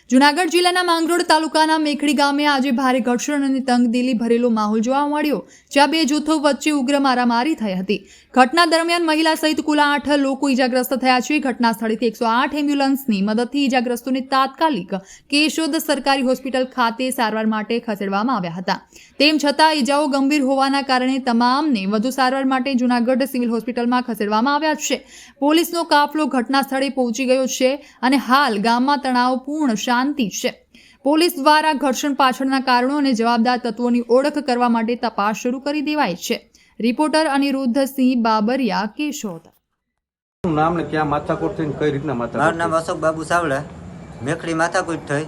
જૂનાગઢ જિલ્લાના માંગરોળ તાલુકાના મેખડી ગામે આજે ભારે ઘર્ષણ અને તંગદિલી ભરેલો માહોલ જોવા મળ્યો, જ્યાં બે જૂથો વચ્ચે ઉગ્ર મારામારી થઈ હતી। ઘટના દરમિયાન મહિલા સહિત કુલ 8 લોકો ઈજાગ્રસ્ત થયા છે। ઘટના સ્થળેથી 108 એમ્બ્યુલન્સની મદદથી ઈજાગ્રસ્તોને તાત્કાલિક કેશોદ સરકારી હોસ્પિટલ ખાતે સારવાર માટે ખસેડવામાં આવ્યા હતા। તેમ છતાં ઈજાઓ ગંભીર હોવાના કારણે તમામને વધુ સારવાર માટે જૂનાગઢ સિવિલ હોસ્પિટલમાં ખસેડવામાં આવ્યા છે। પોલીસનો કાફલો ઘટના સ્થળે પહોંચી ગયો છે અને હાલ ગામમાં તણાવપૂર્ણ શાંતિ છે। પોલીસ દ્વારા ઘર્ષણ પાછળના કારણો અને જવાબદાર તત્વોની ઓળખ કરવા માટે તપાસ શરૂ કરી દેવાઈ છે। રિપોર્ટર અનિરુદ્ધસિંહ બાબરિયા, કેશોદ। નામ ને ક્યાં માથાકૂટ થઈ કઈ રીતના માથાકૂટ? મારું નામ અશોક બાબુ સાવડા। મેખડી માથાકૂટ થઈ।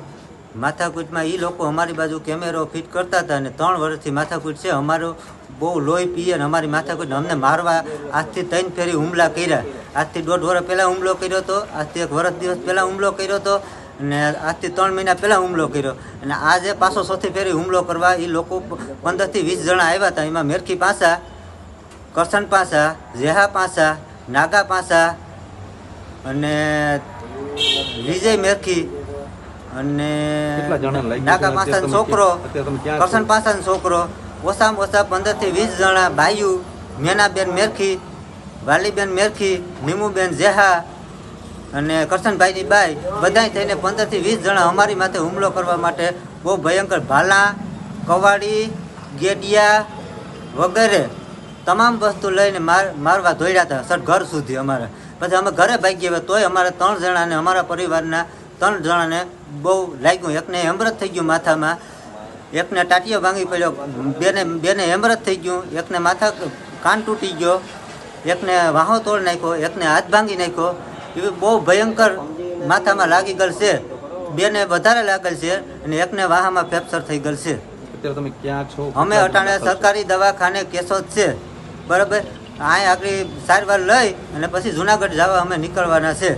માથાકૂટમાં એ લોકો અમારી બાજુ કેમેરો ફિટ કરતા હતા અને 3 વર્ષથી માથાકૂટ છે। અમારું બહુ લોહી પીએ અને અમારી માથાકૂટ અમને મારવા આજથી 3 ફેરી હુમલા કર્યા। આજથી 1.5 વર્ષ પહેલાં હુમલો કર્યો હતો, આજથી 1 વર્ષ દિવસ પહેલાં હુમલો કર્યો હતો અને આજથી 3 મહિના પહેલાં હુમલો કર્યો અને આજે પાછો 4થી ફેરી હુમલો કરવા એ લોકો 15 થી 20 જણા આવ્યા હતા। એમાં મેરખી પાસા, કરસન પાસા, જેહા પાસા, નાગા પાસા અને વિજય મેરખી અને નાગા પાસાનો છોકરો, કરસન પાસાનો છોકરો, ઓછામાં ઓછા 15 થી 20 જણા ભાઈઓ, મેનાબેન મેરખી, વાલીબેન મેરખી, નીમુબેન જેહા અને કરશનભાઈની બાઈ, બધાય થઈને 15 થી 20 જણા અમારી માથે હુમલો કરવા માટે બહુ ભયંકર ભાલા, કવાડી, ગેડિયા વગેરે તમામ વસ્તુ લઈને મારવા દોડ્યા હતા સર ઘર સુધી અમારે। પછી અમે ઘરે ભાગી ગયા, તોય અમારે 3 જણાને, અમારા પરિવારના 3 જણાને બહુ લાગ્યું। એકને હેમરેજ થઈ ગયું માથામાં, એકને ટાટિયો ભાંગી પડ્યો, બેને હેમરેજ થઈ ગયું, એકને માથા કાન તૂટી ગયો, એકને વાહો તોડ નાખ્યો, એકને હાથ ભાંગી નાખ્યો। એવી બહુ ભયંકર માથામાં લાગી ગયેલ છે, બેને વધારે લાગેલ છે અને એકને વાહામાં ફ્રેક્ચર થઈ ગયેલ છે। અત્યારે તમે ક્યાં છો? અમે અટાણે સરકારી દવાખાને કેશોદ છે, બરાબર। અહીં આગળ સારવાર લઈ અને પછી જુનાગઢ જવા અમે નીકળવાના છે।